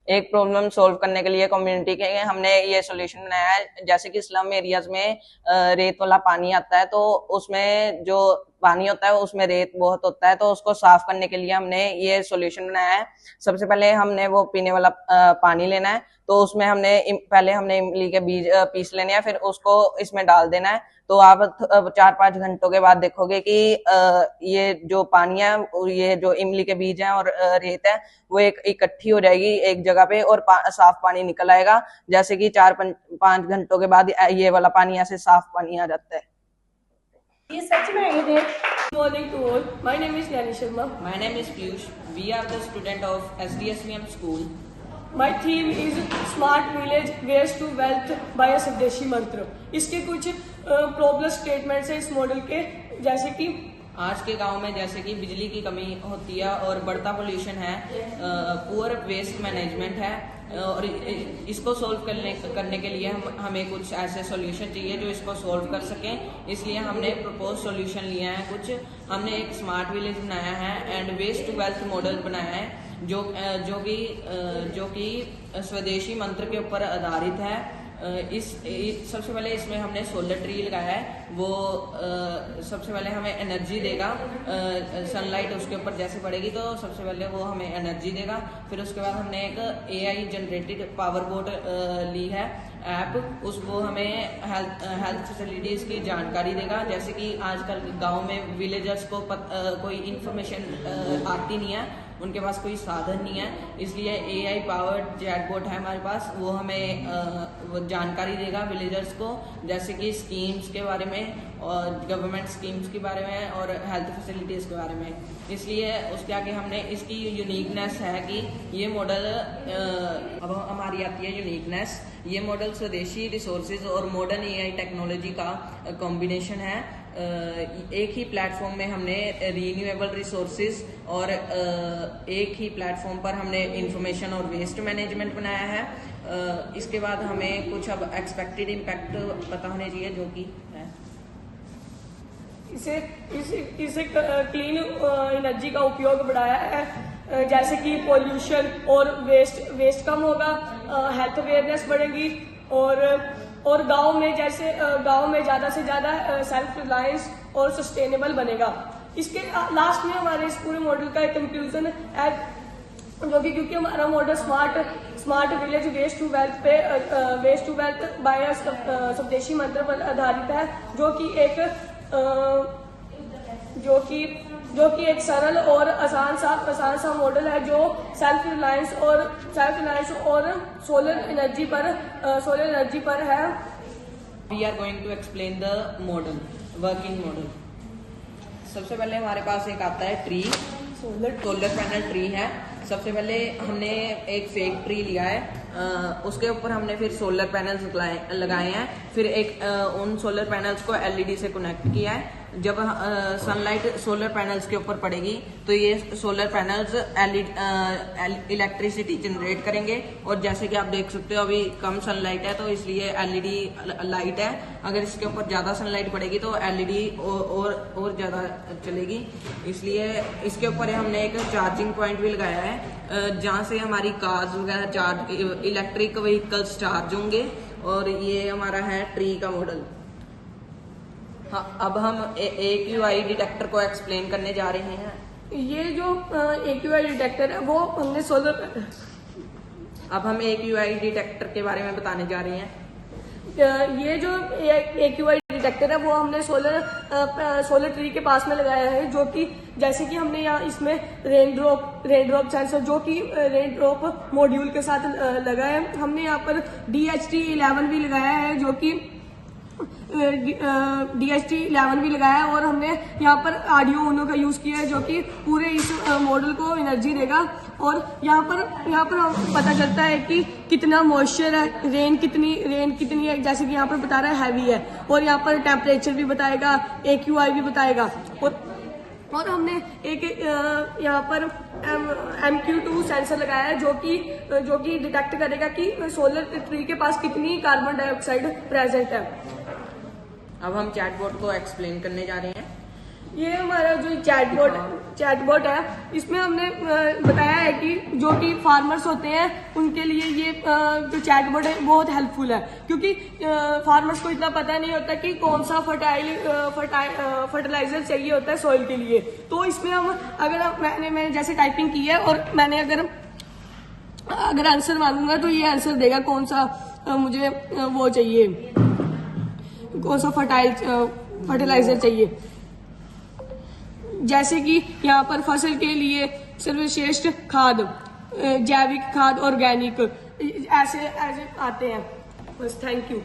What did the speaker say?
एक problem solve करने के लिए कम्युनिटी के हमने ये सॉल्यूशन बनाया है। जैसे कि स्लम एरियाज में रेत वाला पानी आता है, तो उसमें जो पानी होता है उसमें रेत बहुत होता है, तो उसको साफ करने के लिए हमने ये सॉल्यूशन बनाया है। सबसे पहले हमने वो पीने वाला पानी लेना है, तो उसमें पहले हमने इमली के बीज पीस लेने हैं, फिर उसको इसमें डाल देना है। तो आप 4-5 घंटों के बाद देखोगे कि ये जो पानी है, ये जो इमली के बीज है और रेत है, वो एक इकट्ठी हो जाएगी एक जगह पे और साफ पानी निकल आएगा। जैसे कि 4-5 घंटों के बाद ये वाला पानी ऐसे साफ पानी आ जाता है। ये सच में है। Good morning to all. My name is Nani Sharma. My name is Piyush. We are the student of SDSVM school. My theme is Smart Village Waste to Wealth by a स्वदेशी मंत्र। इसके कुछ प्रॉब्लम स्टेटमेंट्स है इस model के, जैसे कि आज के गांव में जैसे कि बिजली की कमी होती है और बढ़ता पोल्यूशन है, पुअर वेस्ट मैनेजमेंट है, और इसको सोल्व करने के लिए हमें कुछ ऐसे सॉल्यूशन चाहिए जो इसको सोल्व कर सकें। इसलिए हमने प्रपोज सॉल्यूशन लिया है कुछ। हमने एक स्मार्ट विलेज बनाया है and waste to wealth model बनाया है, जो कि स्वदेशी मंत्र के ऊपर आधारित है। सबसे पहले इसमें हमने सोलर ट्री लगाया है, वो सबसे पहले हमें एनर्जी देगा। सनलाइट उसके ऊपर जैसे पड़ेगी तो सबसे पहले वो हमें एनर्जी देगा। फिर उसके बाद हमने एक AI जनरेटेड पावर बोट ली है ऐप, उसको हमें हेल्थ फैसिलिटीज की जानकारी देगा। जैसे कि आजकल गांव में विलेजर्स को कोई इंफॉर्मेशन आती नहीं है, उनके पास कोई साधन नहीं है, इसलिए AI पावर्ड चैटबॉट है हमारे पास, वो हमें वो जानकारी देगा विलेजर्स को, जैसे कि स्कीम्स के बारे में और गवर्नमेंट स्कीम्स के बारे में और हेल्थ फैसिलिटीज के बारे में। इसलिए उसके आगे हमने इसकी यूनिकनेस है कि ये मॉडल, अब हमारी आती है यूनिकनेस, ये मॉडल स्वदेशी रिसोर्सेज और मॉडर्न AI टेक्नोलॉजी का कॉम्बिनेशन है। एक ही प्लेटफॉर्म में हमने रीन्यूएबल रिसोर्सेज और एक ही प्लेटफॉर्म पर हमने इंफॉर्मेशन और वेस्ट मैनेजमेंट बनाया है। इसके बाद हमें कुछ अब एक्सपेक्टेड इम्पैक्ट पता होने चाहिए, जो कि है इसे क्लीन एनर्जी का उपयोग बढ़ाया है, जैसे कि पोल्यूशन और वेस्ट कम होगा, हेल्थ अवेयरनेस बढ़ेगी, और गांव में ज़्यादा से ज़्यादा सेल्फ रिलायंस और सस्टेनेबल बनेगा। इसके लास्ट में हमारे इस पूरे मॉडल का एक कंक्लूजन है, जो कि क्योंकि हमारा model smart village waste to wealth by स्वदेशी मंत्र पर आधारित है, जो कि एक सरल और आसान सा मॉडल है, जो सेल्फ रिलायंस और सोलर एनर्जी पर है। We are going to explain the model, working model. सबसे पहले हमारे पास एक आता है ट्री, सोलर पैनल ट्री है। सबसे पहले हमने एक फेक ट्री लिया है, उसके ऊपर हमने फिर सोलर पैनल्स लगाए हैं, फिर उन सोलर पैनल्स को LED से कनेक्ट किया है। जब सनलाइट सोलर पैनल्स के ऊपर पड़ेगी तो ये सोलर पैनल्स इलेक्ट्रिसिटी जनरेट करेंगे, और जैसे कि आप देख सकते हो अभी कम सनलाइट है तो इसलिए LED लाइट है। अगर इसके ऊपर ज्यादा सनलाइट पड़ेगी तो LED और ज्यादा चलेगी। इसलिए इसके ऊपर हमने एक चार्जिंग पॉइंट भी लगाया है, जहाँ से हमारी कार्स वगैरह इलेक्ट्रिक व्हीकल्स चार्ज होंगे। और ये हमारा है ट्री का मॉडल। हाँ, अब हम AQI डिटेक्टर को एक्सप्लेन करने जा रहे हैं। ये जो AQI डिटेक्टर है वो हमने अब हम AQI डिटेक्टर के बारे में बताने जा रहे हैं। ये जो AQI डिटेक्टर है वो हमने सोलर ट्री के पास में लगाया है, जो कि जैसे कि हमने यहाँ इसमें रेन ड्रॉप सेंसर, जो कि रेन ड्रॉप मॉड्यूल के साथ लगा है। हमने यहाँ पर DHT11 भी लगाया है, जो कि DHT11 भी लगाया है, और हमने यहाँ पर आडियो उनो का यूज किया है, जो कि पूरे इस मॉडल को एनर्जी देगा। और यहाँ पर पता चलता है कि कितना मॉइस्चर है, रेन कितनी है, जैसे कि यहाँ पर बता रहा है हैवी है, और यहाँ पर टेम्परेचर भी बताएगा, AQI भी बताएगा। और हमने एक यहाँ पर MQ2 सेंसर लगाया है, जो कि डिटेक्ट करेगा कि सोलर ट्री के पास कितनी कार्बन डाइऑक्साइड प्रेजेंट है। अब हम चैटबॉट को एक्सप्लेन करने जा रहे हैं। ये हमारा जो चैटबॉट है, इसमें हमने बताया है कि जो कि फार्मर्स होते हैं उनके लिए ये जो चैटबॉट है बहुत हेल्पफुल है, क्योंकि फार्मर्स को इतना पता नहीं होता कि कौन सा फर्टिलाइजर चाहिए होता है सॉइल के लिए। तो इसमें हम मैंने जैसे टाइपिंग की है और मैंने अगर आंसर मांगूंगा तो ये आंसर देगा कौन सा मुझे वो चाहिए, कौन सा फर्टिलाइजर चाहिए। जैसे कि यहाँ पर फसल के लिए सर्वश्रेष्ठ खाद, जैविक खाद, ऑर्गेनिक, ऐसे आते हैं। बस, थैंक यू।